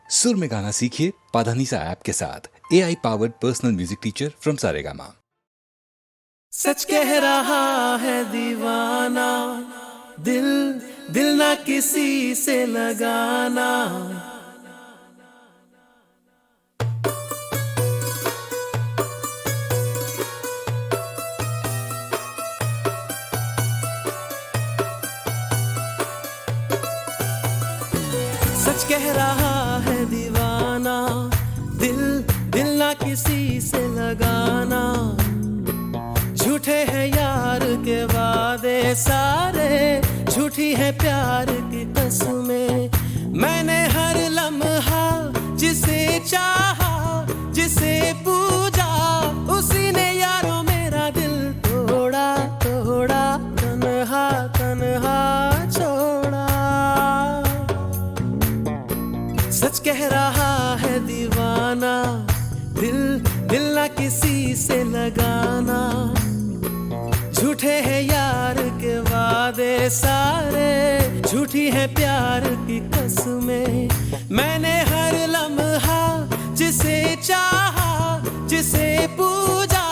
सुर में गाना सीखिए पाधानीसा ऐप के साथ। AI powered personal music teacher from Saregama. सच कह रहा है दीवाना, दिल दिल ना किसी से लगाना। सच कह रहा है दीवाना, दिल दिल ना किसी से लगाना। झूठे हैं यार के वादे सारे, झूठी है प्यार की कसमें। मैंने हर लम्हा जिसे चाहा, जिसे पूजा, उसी ने यारों मेरा दिल तोड़ा तोड़ा, तन्हा तन्हा छोड़ा। सच कह रहा है दीवाना, दिल दिल ना किसी से लगाना। झूठे हैं यार के वादे सारे, झूठी है प्यार की कसमें। मैंने हर लम्हा जिसे चाहा, जिसे पूजा,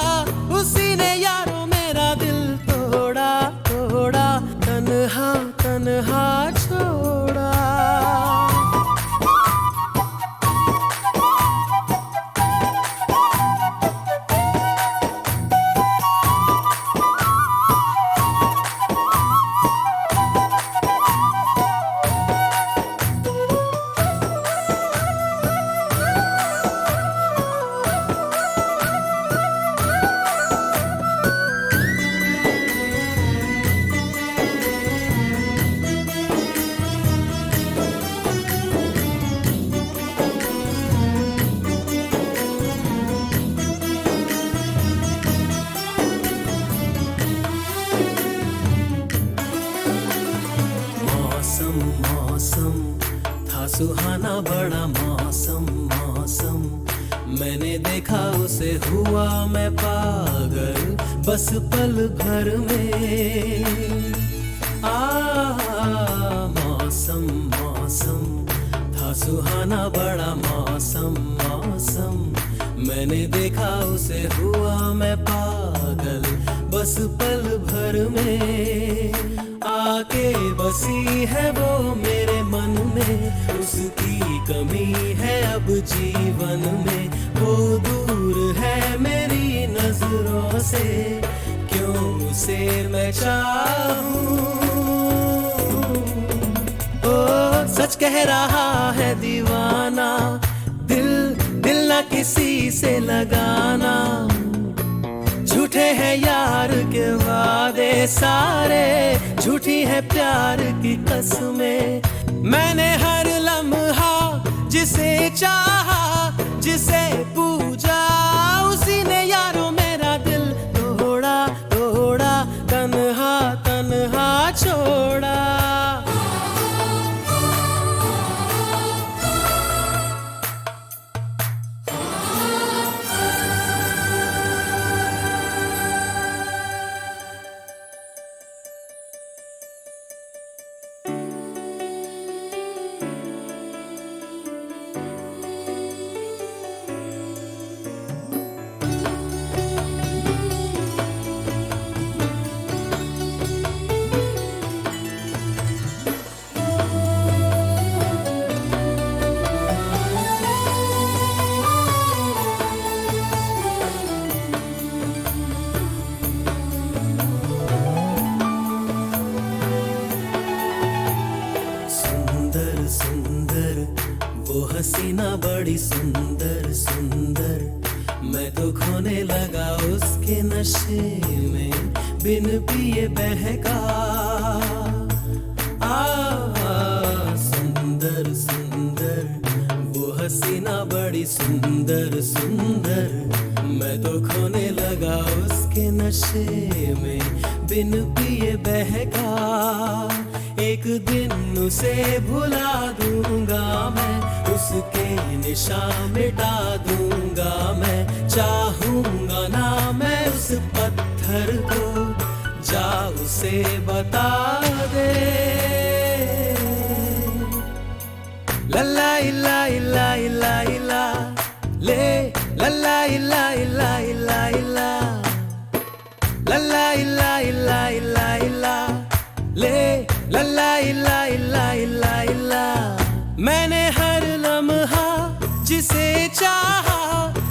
उसी ने यारों मेरा दिल तोड़ा तोड़ा, तन्हा तन्हा छोड़ा। मौसम था सुहाना बड़ा मौसम, मौसम मैंने देखा उसे हुआ मैं पागल, बस पल भर में। मौसम मौसम था सुहाना बड़ा मौसम, मौसम मैंने देखा उसे हुआ मैं पागल, बस पल भर में। आके बसी है वो मेरे मन में, उसकी कमी है अब जीवन में। वो दूर है मेरी नजरों से, क्यों उसे मैं चाहूं। ओ सच कह रहा है दीवाना, दिल दिल ना किसी से लगाना। झूठे हैं यार के वादे सारे, झूठी है प्यार की कसमें। मैंने हर लम्हा जिसे चाहा, जिसे पूजा, उसी ने यारों मेरा दिल तोड़ा तोड़ा, तन्हा तन्हा छोड़ा। सुंदर वो हसीना बड़ी सुंदर सुंदर, मैं तो खोने लगा उसके नशे में, बिन पिए बहका। सुंदर सुंदर वो हसीना बड़ी सुंदर सुंदर, मैं तो खोने लगा उसके नशे में, बिन पिए बहका। एक दिन उसे भुला दूंगा मैं, उसके निशान मिटा दूंगा मैं। चाहूंगा ना मैं उस पत्थर को, जा उसे बता दे। ला ला ला ला हर लम्हा जिसे चाहा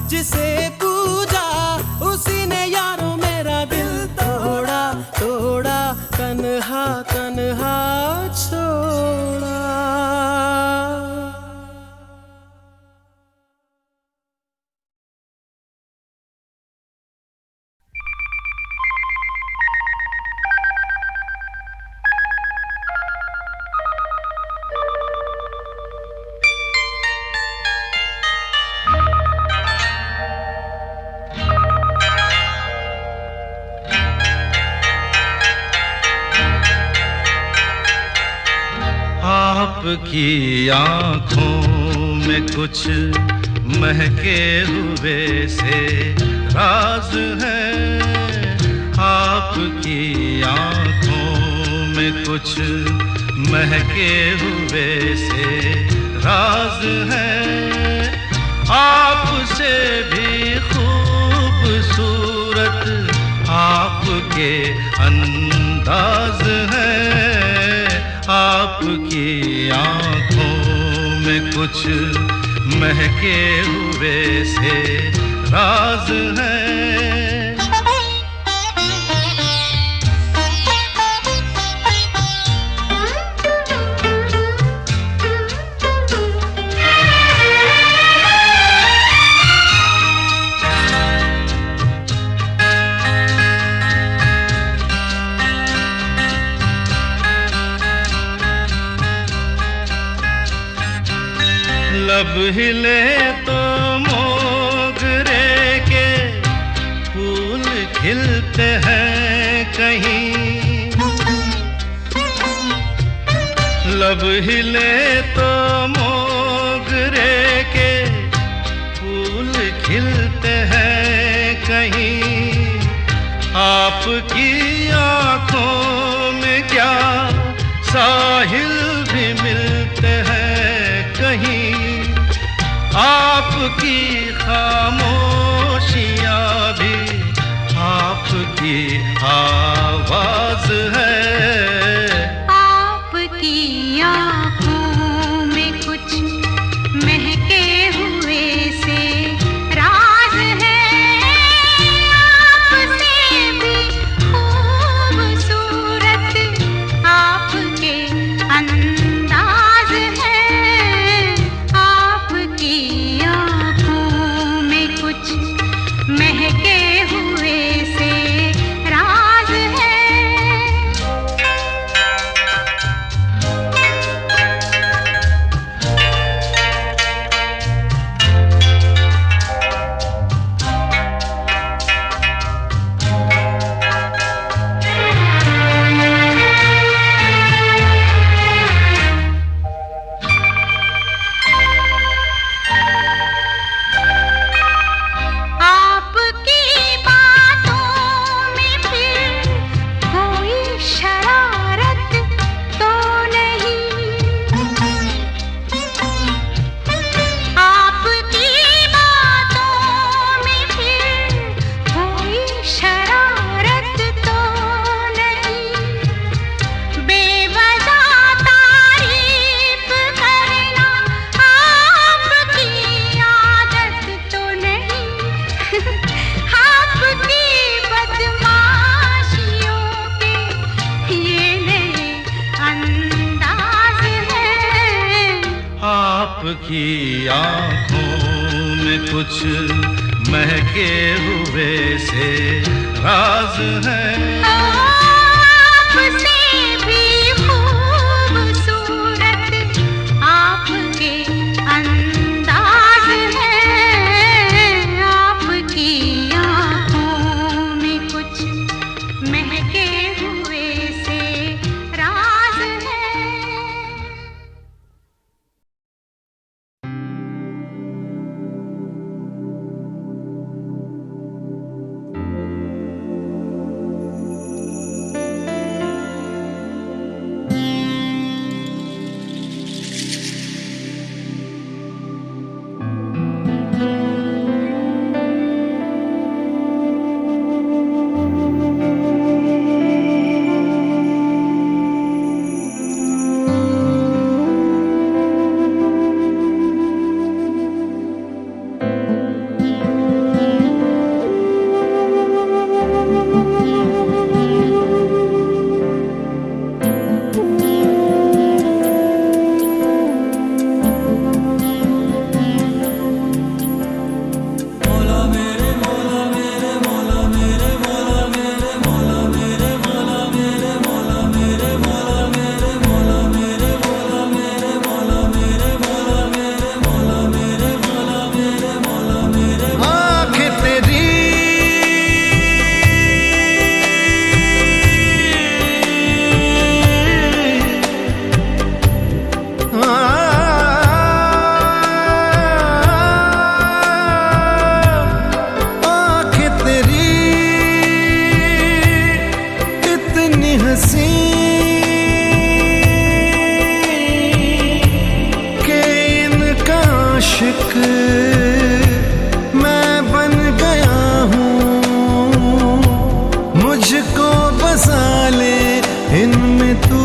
जिसे पूजा उसी ने यारों मेरा दिल तोड़ा तोड़ा तन्हा तन्हा छोड़ा। आपकी आँखों में कुछ महके हुए से राज है। आपकी आँखों में कुछ महके हुए से राज है। आपसे भी खूबसूरत आपके अंदाज है। आपकी आँखों में कुछ महके हुए से राज है। लब हिले तो मोगरे के फूल खिलते हैं कहीं। लब हिले तो मोगरे के फूल खिलते हैं कहीं। आपकी आँखों में क्या साहिल भी मिलते हैं कहीं। आपकी खामोशियाँ भी आपकी आवाज है। आपकी आँखों में कुछ महके हुए से राज है। आपसे भी खूबसूरत आपके अंदाज है। आपकी आँखों में कुछ महके हुए से राज है। आपकी बातों में फिर कोई शरारत तो नहीं। आपकी बातों में फिर कोई शरारत तो नहीं। बेवजह तारीफ करना आपकी आदत तो नहीं। आपकी बदमाशियों के ये नए अंदाज है। आपकी आँखों में कुछ महके हुए से राज है। आपसे भी खूबसूरत आपके अंदाज है। आपकी आँखों में कुछ महके हुए से राज है। आशिक मैं बन गया हूँ, मुझको बसा ले इनमें तू।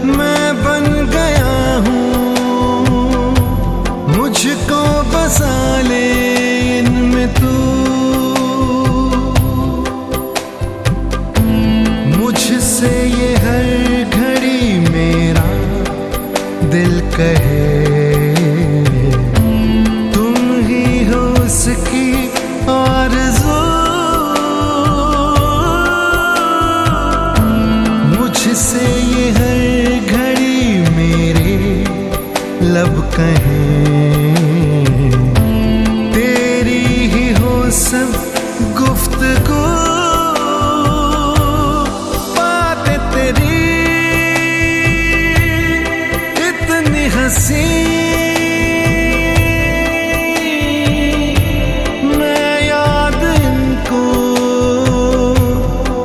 मैं बन गया हूँ, मुझको बसा ले इनमें तू। मुझसे ये हर घड़ी मेरा दिल कहे, तुम ही हो उसकी आरज़ू। मुझसे ये हर घड़ी मेरे लब कहें, तेरी ही हो सब गुफ्तगू। बातें तेरी इतनी हंसी, मैं याद इनको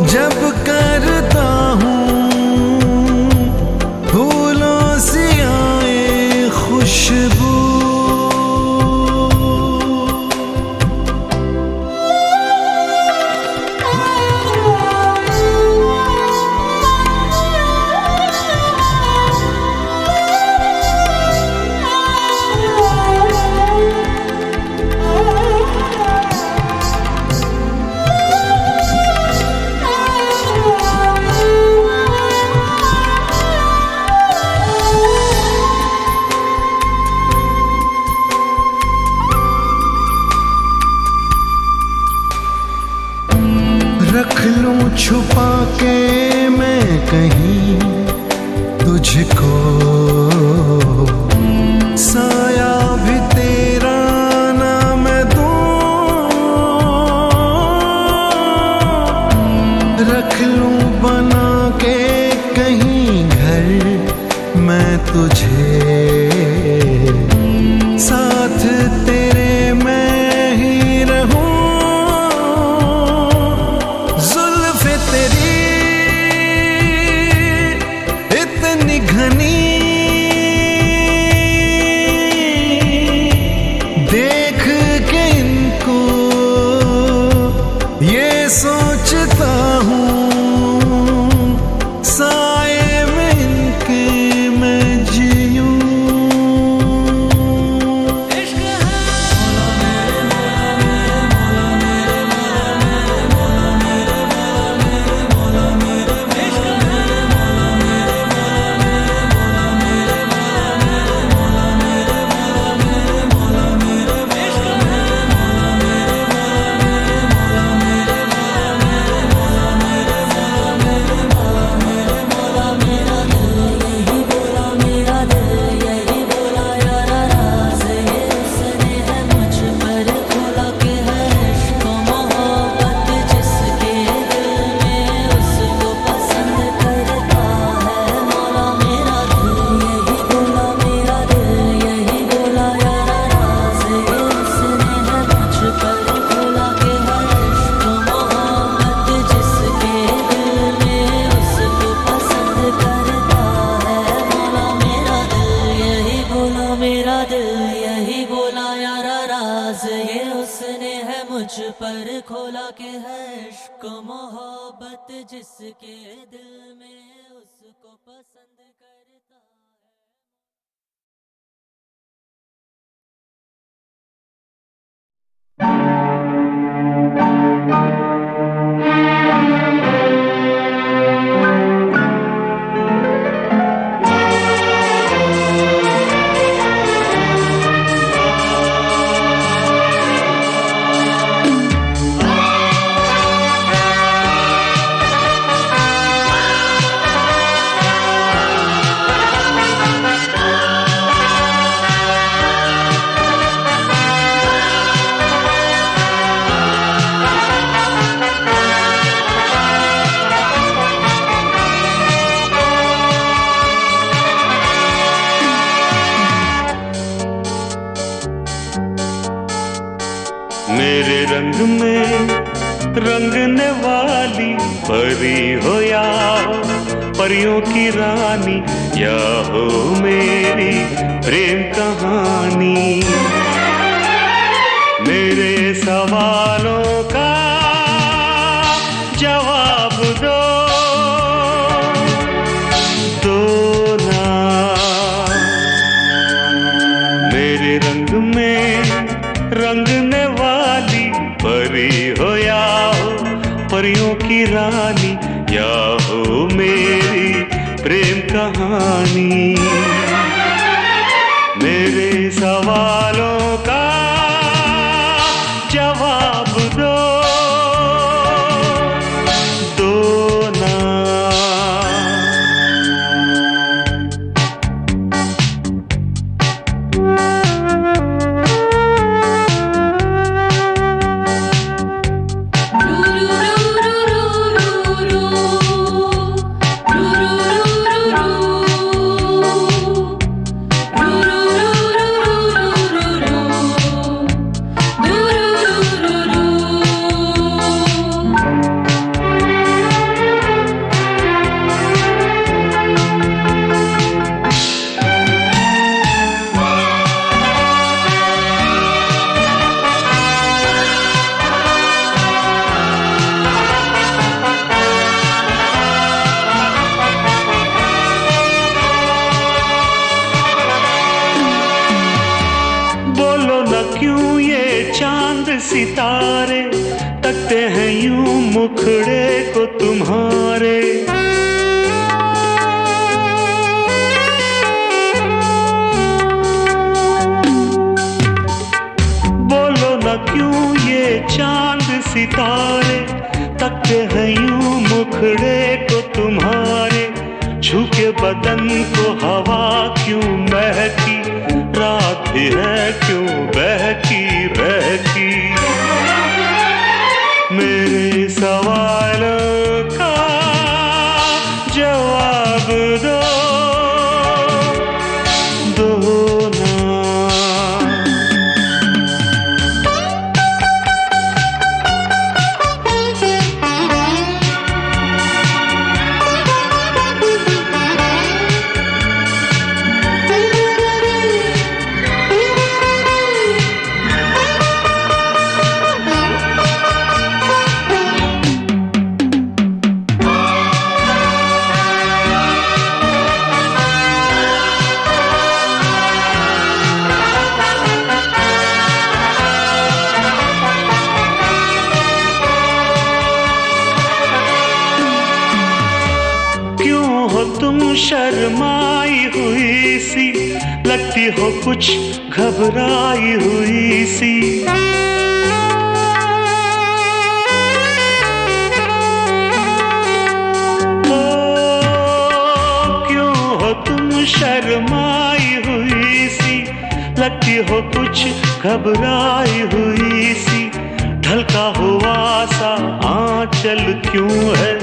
जब करता हूँ, खुशबू। रख लूं छुपा के मैं कहीं तुझको, साया भी तेरा ना मैं दूं। रख लूं बना के कहीं घर मैं तुझे, साथ तेरे मैं ही रहूं। देख के इनको ये सोचता हूँ, साए में इनके मैं जीऊँ। पर खोला के है इश्क मोहब्बत जिसके दिल में उसको पसंद करता है। मेरे रंग में रंगने वाली परी हो या हो परियों की रानी, या हो मेरी प्रेम कहानी। मेरे सवालों का जवाब दो ना। मेरे रंग में रंगने वाली परी हो या हो परियों की रानी, या हो मेरी प्रेम कहानी। मेरे सवालों का जवाब दो ना। क्यों ये चांद सितारे तकते हैं यूं मुखड़े को तुम्हारे। बोलो न क्यों ये चांद सितारे तकते हैं यूं मुखड़े को तुम्हारे। झुके बदन को हवा क्यों महकी, रात भी है क्यों बहकी बहकी। मेरे सवालों का जवाब दो ना। तुम शर्माई हुई सी, लगती हो कुछ घबराई हुई सी। ओ क्यों हो तुम शर्माई हुई सी, लगती हो कुछ घबराई हुई सी। ढलका हुआ सा आंचल क्यों है,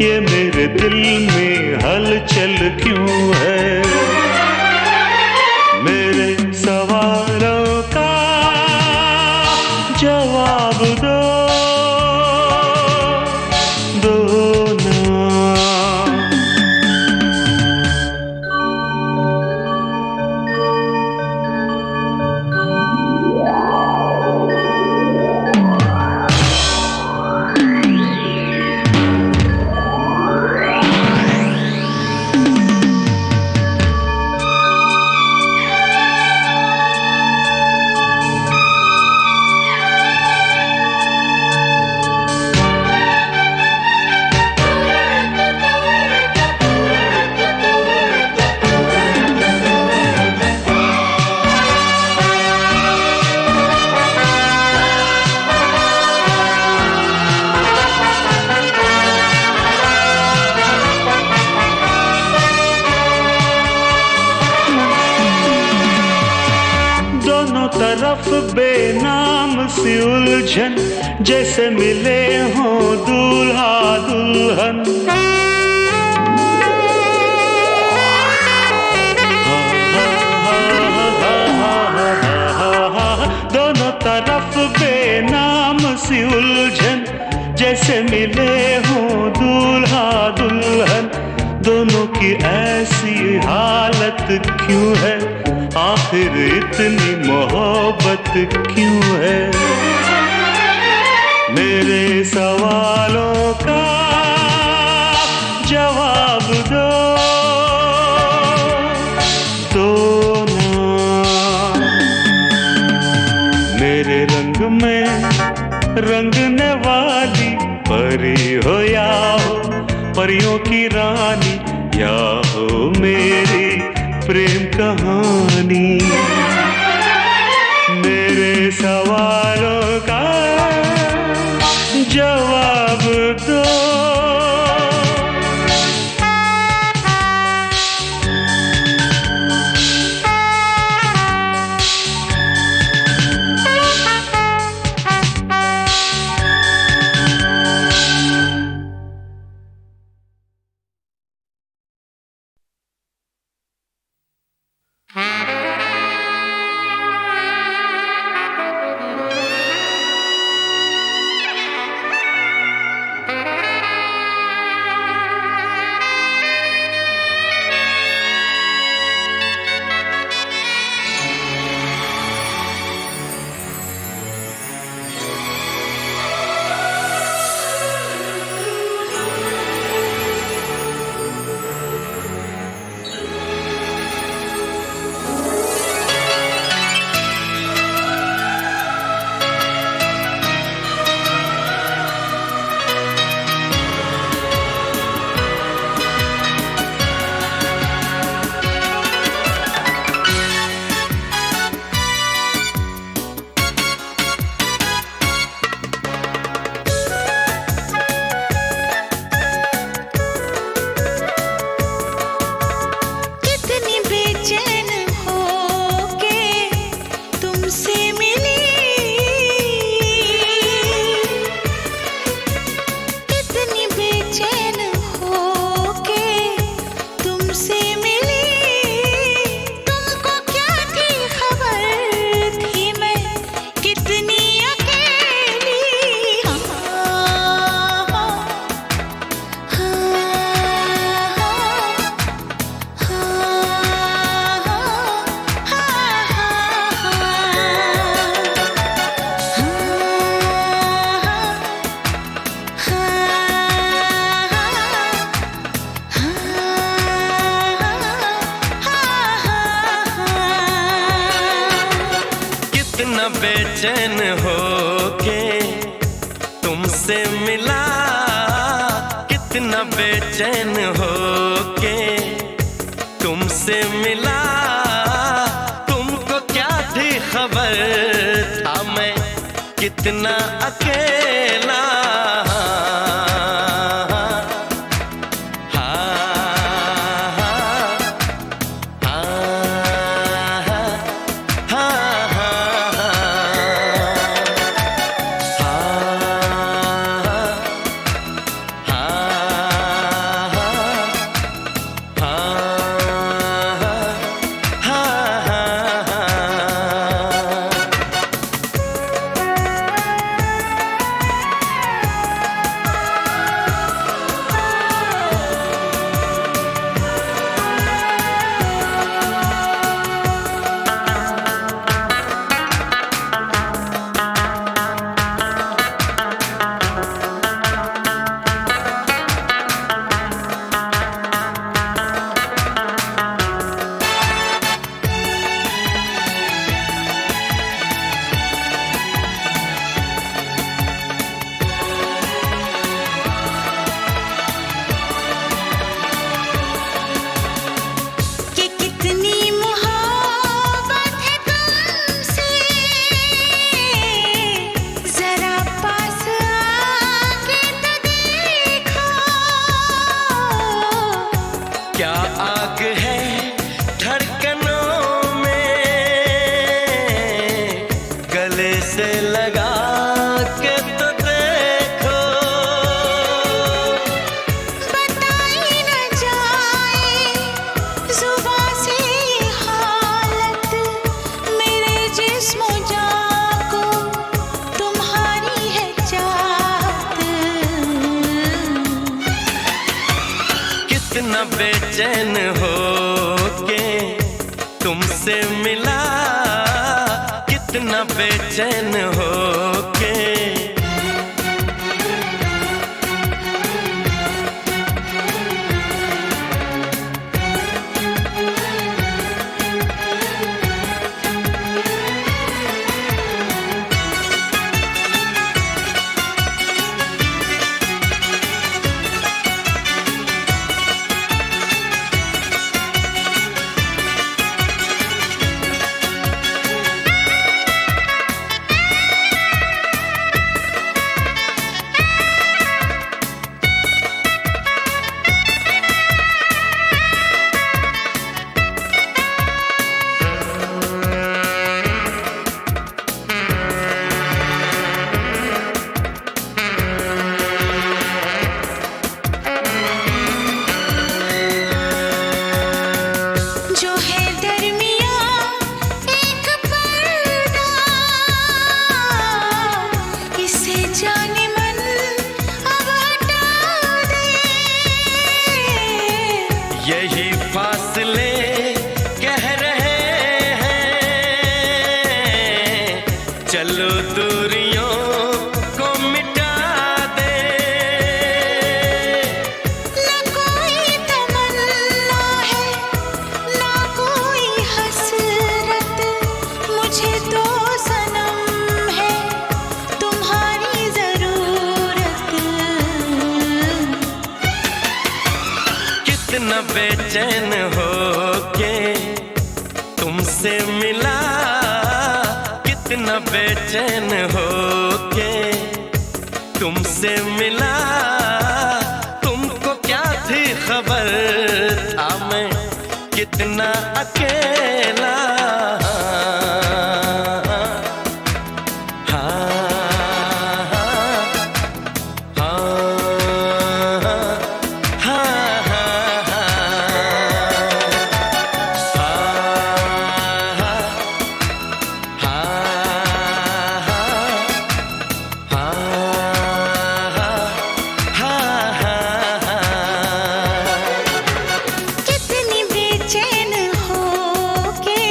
ये मेरे दिल में हलचल क्यों है। मेरे सवालों का जवाब दो ना। तरफ बेनाम सी उलझन, जैसे मिले हों दूल्हा दुल्हन। दोनों तरफ बेनाम कैसे मिले हों दूल्हा दुल्हन, दोनों की ऐसी हालत क्यों है, आखिर इतनी मोहब्बत क्यों है। मेरे सवालों का जवाब दो ना। मेरे रंग में रंगने वाली परी हो या हो परियों की रानी, या हो मेरी प्रेम कहानी। मेरे सवालों का जवाब दो। बेचैन होके तुमसे मिला, कितना बेचैन होके तुमसे मिला। तुमको क्या थी खबर था मैं कितना अकेला। बेचैन हो के तुमसे मिला, कितना बेचैन हो के। यही फासले कह रहे हैं, चलो दूरियों को मिटा दे। ना कोई तमन्ना है, ना कोई हसरत, मुझे तो सनम है तुम्हारी जरूरत। कितना बेचैन हो के तुमसे मिला, कितना बेचैन हो के तुमसे मिला। तुमको क्या थी खबर था मैं कितना अकेला। कितनी बेचैन हो के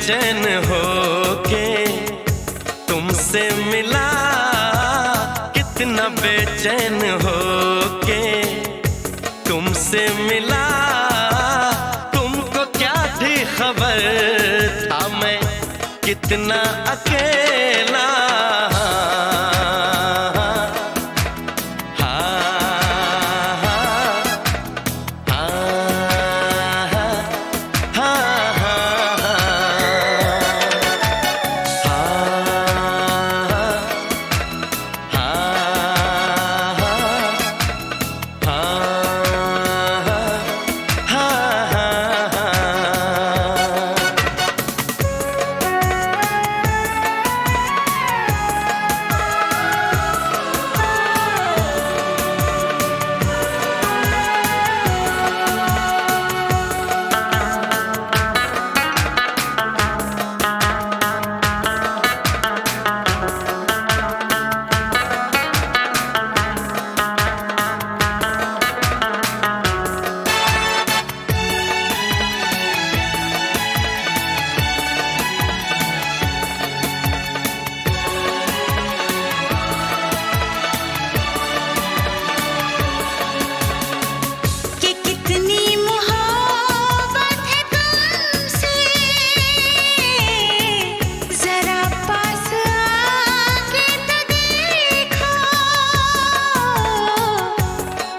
बेचैन होके तुमसे मिला, कितना बेचैन होके तुमसे मिला। तुमको क्या थी खबर था मैं कितना अकेला।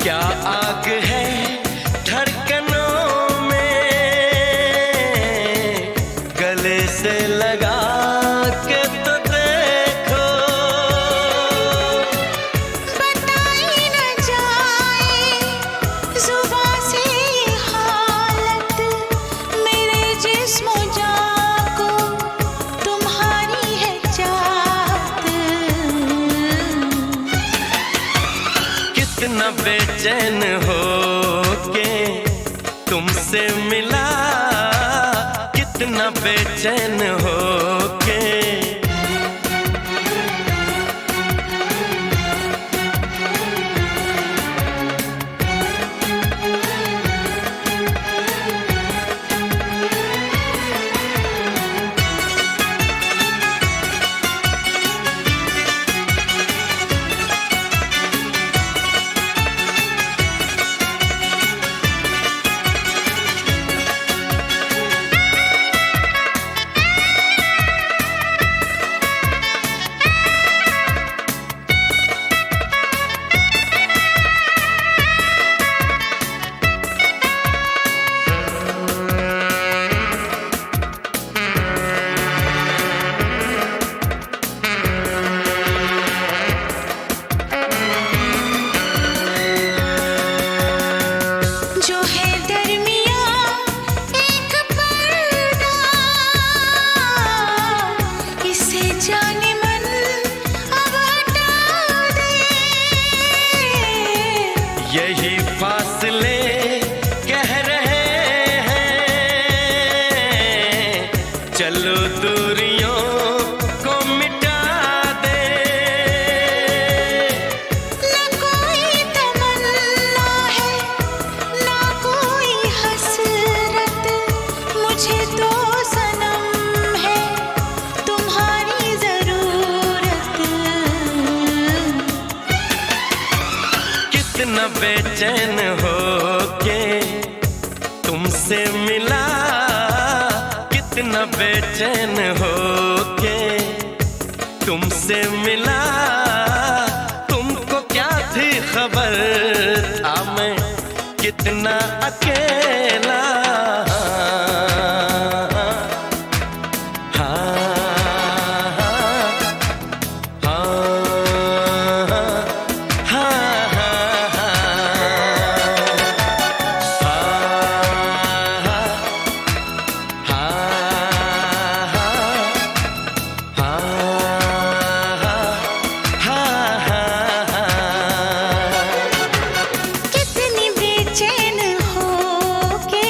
क्या आग है धड़कनों में, गले से लगा के तो देखो। बताई न जाए जुबां से हालत मेरे जिस्म जान को, तुम्हारी है चाहत। कितना बेचैन होके तुमसे मिला, कितना बेचैन होके। जो है दरमियाँ एक पर्दा, इसे जाने मन अब हटा दे। यही फासले कह रहे हैं, चलो दूरियों को मिटा दे। न कोई तमन्ना है ना कोई हसरत, मुझे तो सनम है तुम्हारी जरूरत। कितना बेचैन होके तुमसे मिला, कितना बेचैन होके तुमसे मिला। तुमको क्या थी खबर था मैं कितना अकेला। कितनी बेचैन होके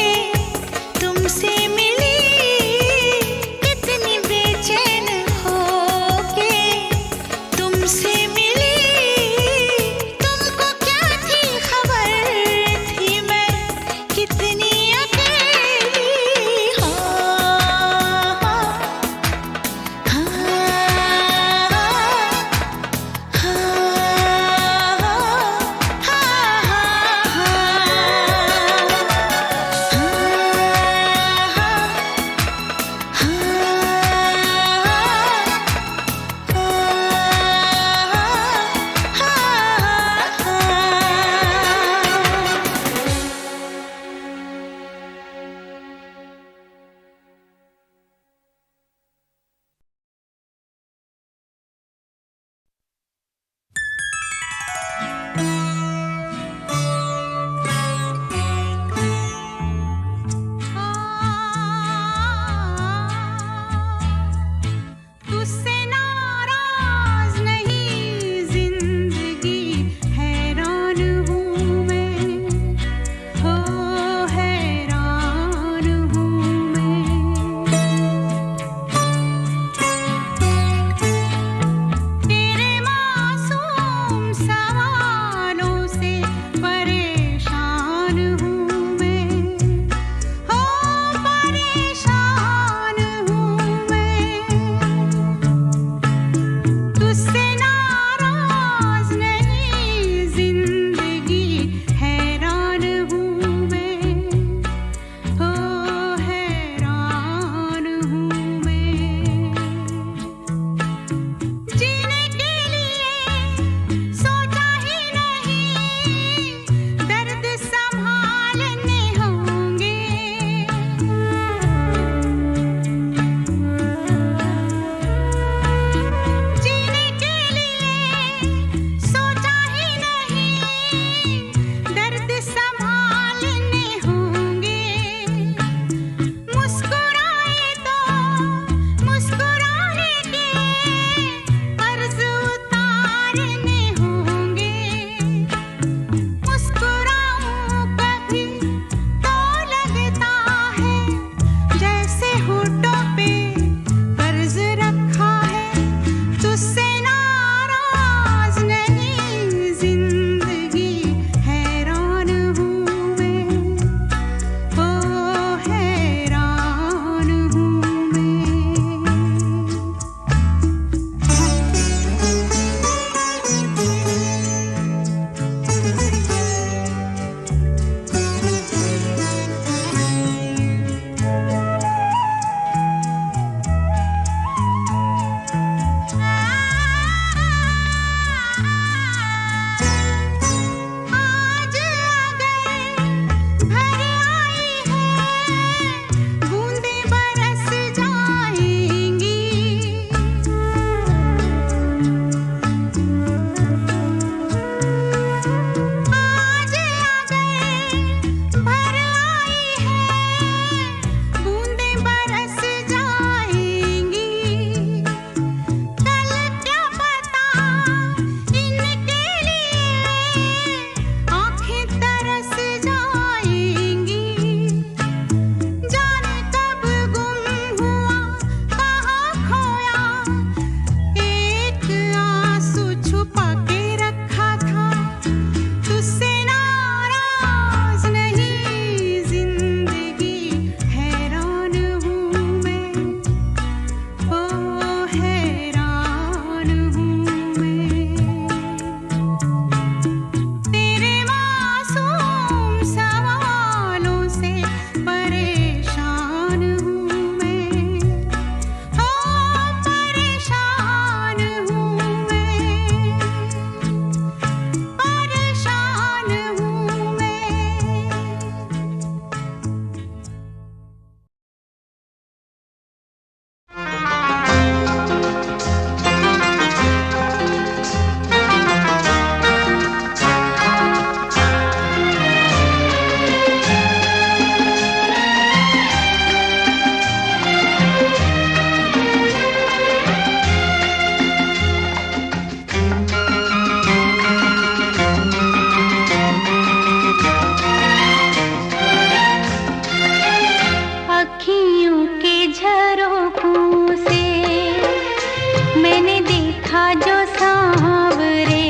मैंने देखा जो सांवरे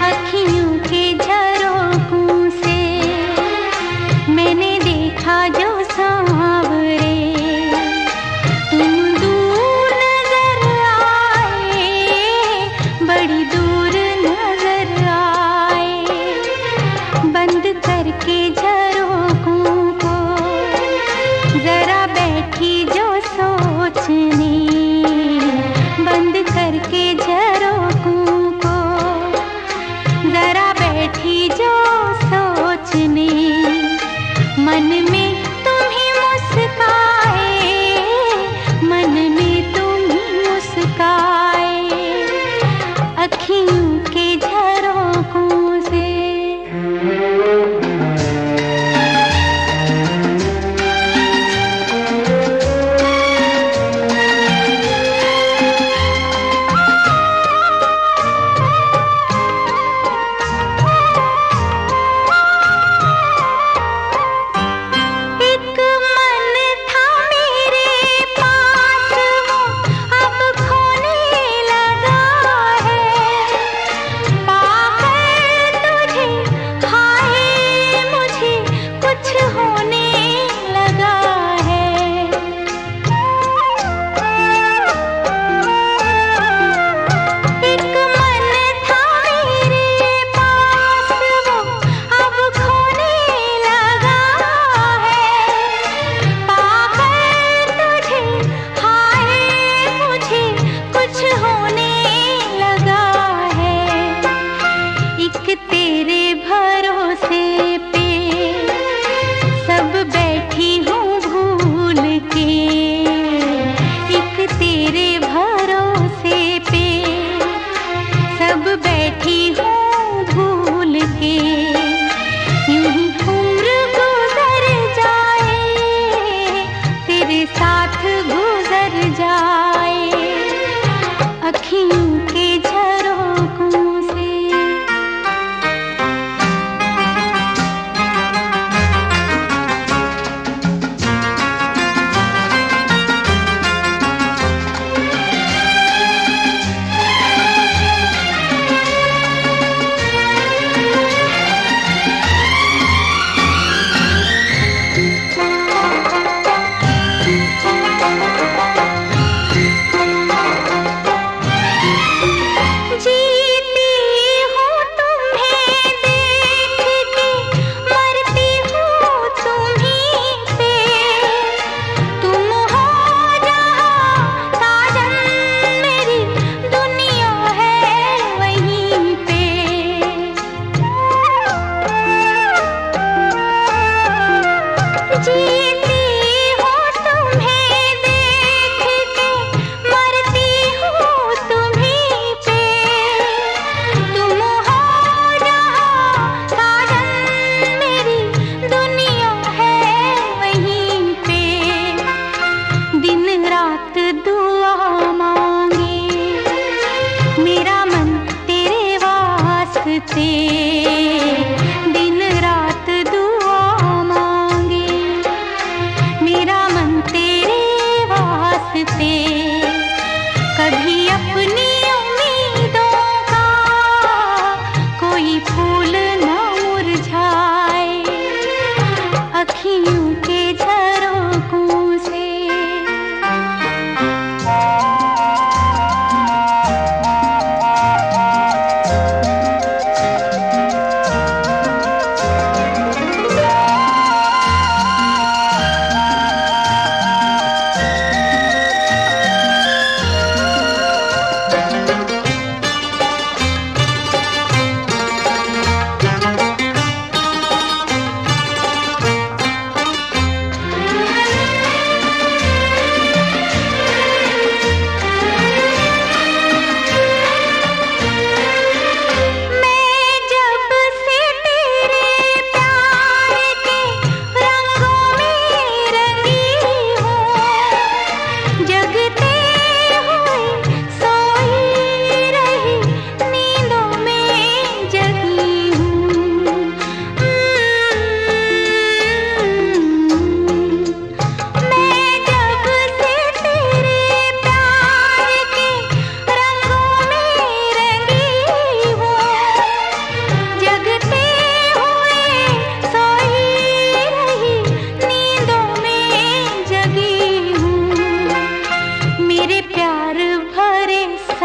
अखियों के झरोखों से, मैंने देखा जो सांवरे तुम दूर नजर आए, बड़ी दूर नजर आए। बंद करके झरोखों को जरा बैठी जो सोचने, बंद करके झरोखों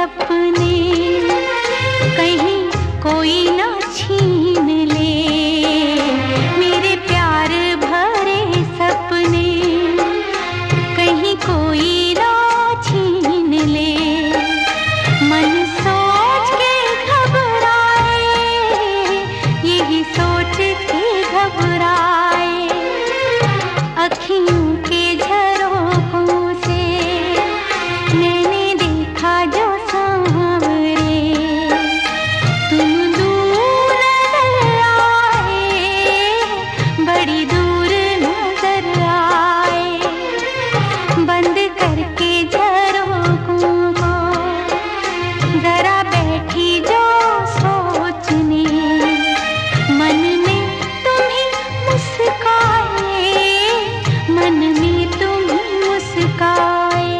सपने कहीं कोई ना छीन ले, मेरे प्यार भरे सपने कहीं कोई ना छीन ले। मन सोच के घबराए, यही सोच के घबराए, अखियों के झरोखों से मैंने देखा जो सांवरे, तुम दूर नजर आए, बड़ी दूर नजर आए। बंद करके झरोखों को जरा बैठी जो सोचने, मन में तुम ही मुस्काए, मन में तुम ही मुस्काए।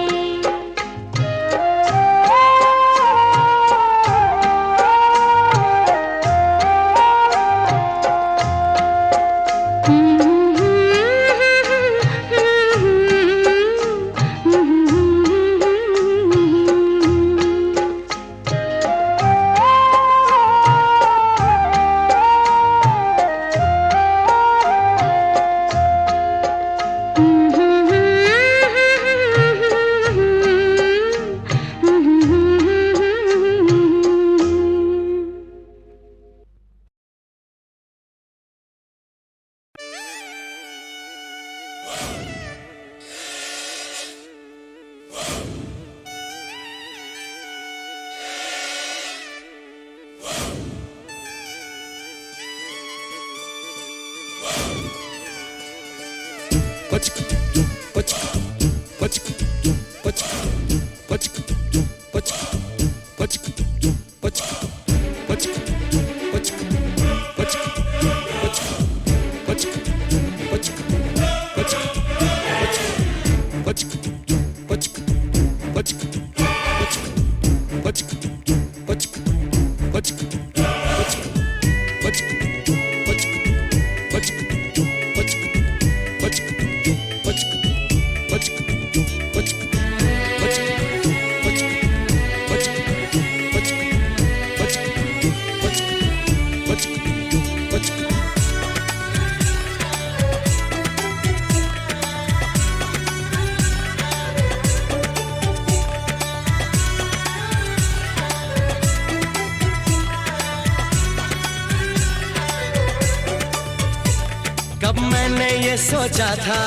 कब मैंने ये सोचा था,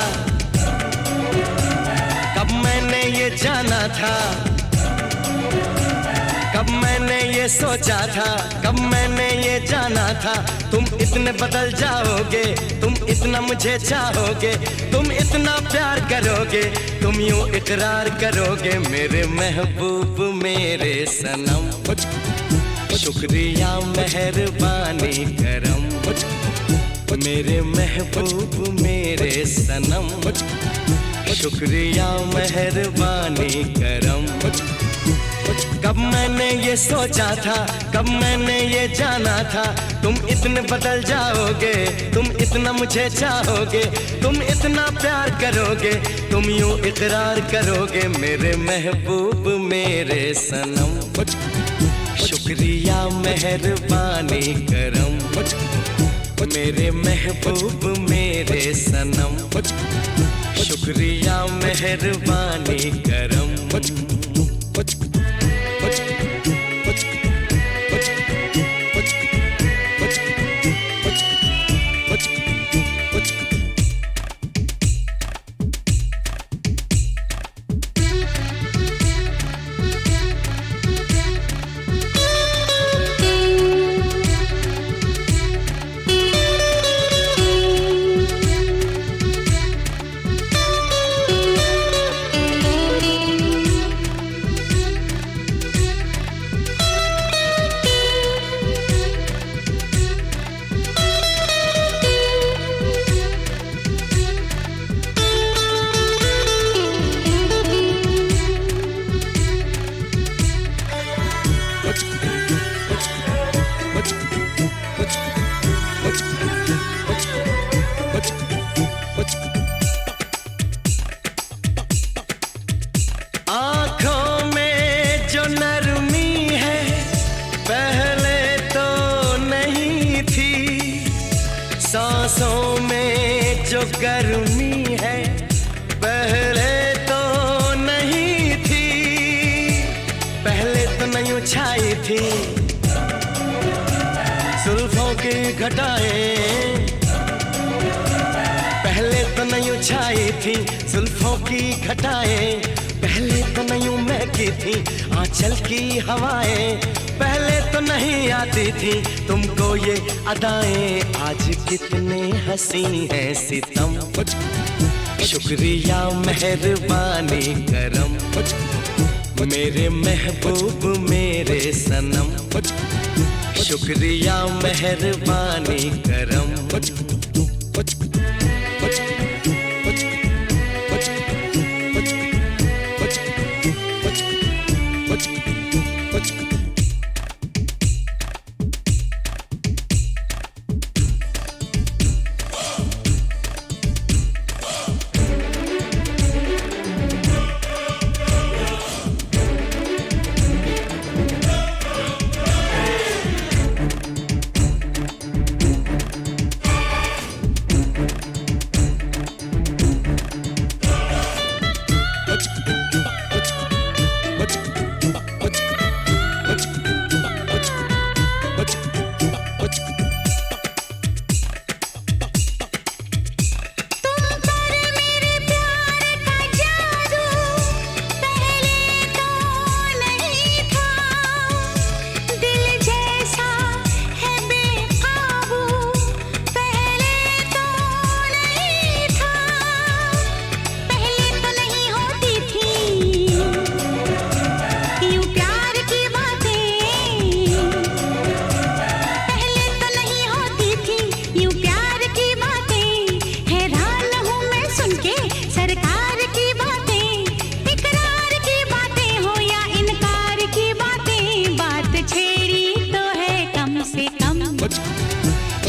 कब मैंने ये जाना था, कब मैंने ये सोचा था, कब मैंने ये जाना था, तुम इतने बदल जाओगे, तुम इतना मुझे चाहोगे, तुम इतना प्यार करोगे, तुम यूं इकरार करोगे मेरे महबूब मेरे सनम। शुक्रिया मेहरबानी करम मेरे महबूब मेरे सनम, शुक्रिया मेहरबानी करम। कब मैंने ये सोचा था, कब मैंने ये जाना था, तुम इतने बदल जाओगे, तुम इतना मुझे चाहोगे, तुम इतना प्यार करोगे, तुम यूं इकरार करोगे मेरे महबूब मेरे सनम। शुक्रिया मेहरबानी करम मेरे महबूब मेरे सनम, शुक्रिया मेहरबानी करम। पहले तो नहीं छाई थी जुल्फों की घटाएं, पहले तो नहीं छाई थी जुल्फों की घटाएं, पहले तो नहीं महकी थी आंचल की हवाएं, पहले तो नहीं आती थी तुमको ये अदाएं, आज कितने हंसी हैं सितम, शुक्रिया मेहरबानी करम, मेरे महबूब मेरे सनम, शुक्रिया मेहरबानी करम।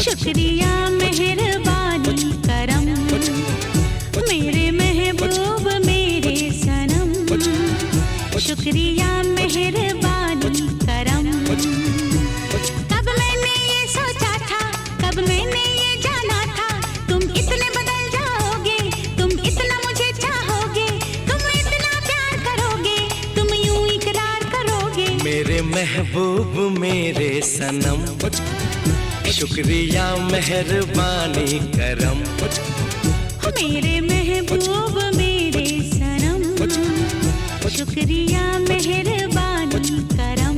शुक्रिया मेहरबानी करम, मेरे महबूब मेरे सनम, शुक्रिया मेहरबानी करम। कब मैंने ये सोचा था, कब मैंने ये जाना था, तुम इतने बदल जाओगे, तुम इतना मुझे चाहोगे, तुम इतना प्यार करोगे, तुम यूं इकरार करोगे। मेरे महबूब मेरे सनम, शुक्रिया मेहरबानी करम, मेरे महबूब मेरे सनम, शुक्रिया मेहरबानी करम।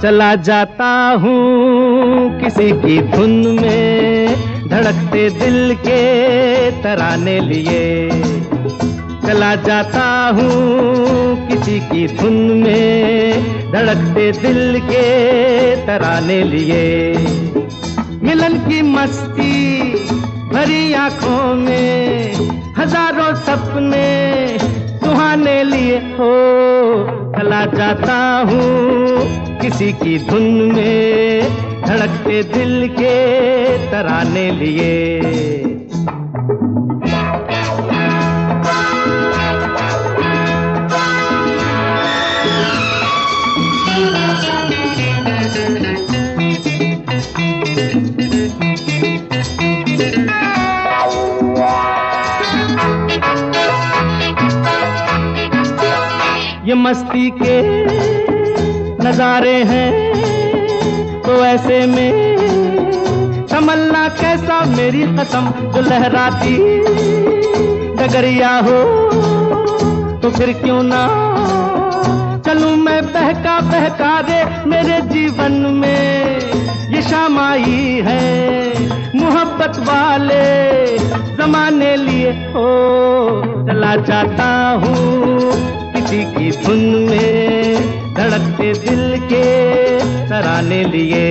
चला जाता हूँ किसी की धुन में, धड़कते दिल के तराने लिए। चला जाता हूँ किसी की धुन में, धड़कते दिल के तराने लिए। मिलन की मस्ती भरी आंखों में, हजारों सपने सुहाने लिए हो। चला जाता हूँ किसी की धुन में, धड़कते दिल के तराने लिए। ये मस्ती के नजारे हैं तो ऐसे में संभलना कैसा, मेरी कसम जो लहराती डगरिया हो तो फिर क्यों ना चलूं मैं बहका बहका रे। मेरे जीवन में ये शाम आई है मोहब्बत वाले जमाने लिए हो। चला जाता हूँ किसी की धुन में, धड़कते दिल के तराने लिए।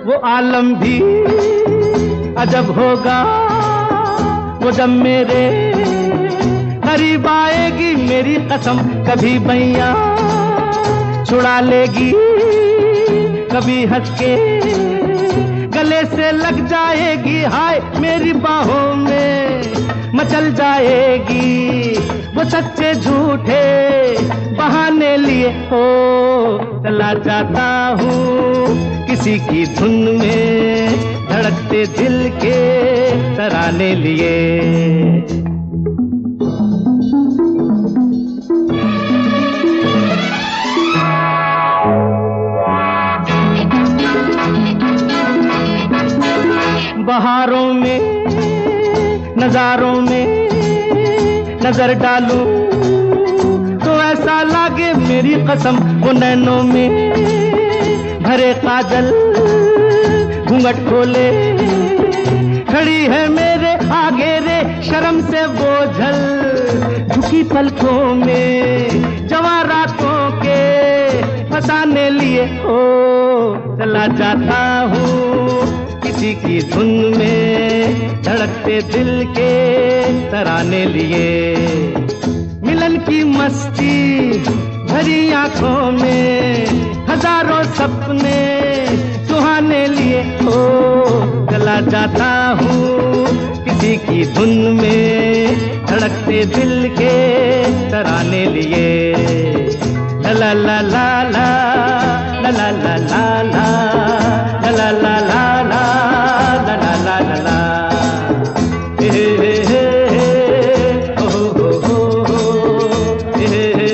वो आलम भी अजब होगा वो जब मेरे करीब आएगी। मेरी कसम कभी बैया छुड़ा लेगी, कभी हंस के गले से लग जाएगी। हाय मेरी बाहों में मचल जाएगी, वो सच्चे झूठे बहाने लिए हो। चला जाता हूँ किसी की धुन में, धड़कते दिल के तराने लिए। बहारों में नजारों में नजर डालूं तो ऐसा लागे मेरी कसम वो नैनों में भरे काजल घूंघट खोले खड़ी है मेरे आगे रे। शर्म से बोझल झुकी पलकों में जवां रातों के फसाने लिए हो। चला जाता हूँ किसी की धुन में, धड़कते दिल के तराने लिए। मिलन की मस्ती भरी आंखों में हजारों सपने सुहाने लिए हो। चला जाता हूँ किसी की धुन में, धड़कते दिल के तराने लिए। ला ला ला ला ला ला ला ला ला ला ला ला ला ला ला ला ला। हे हे हे हो हो हो हे हे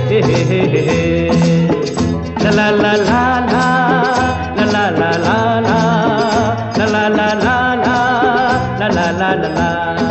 हे हे हे हे। ला ला ला ला ला ला ला ला ला ला ला ला ला ला ला ला ला।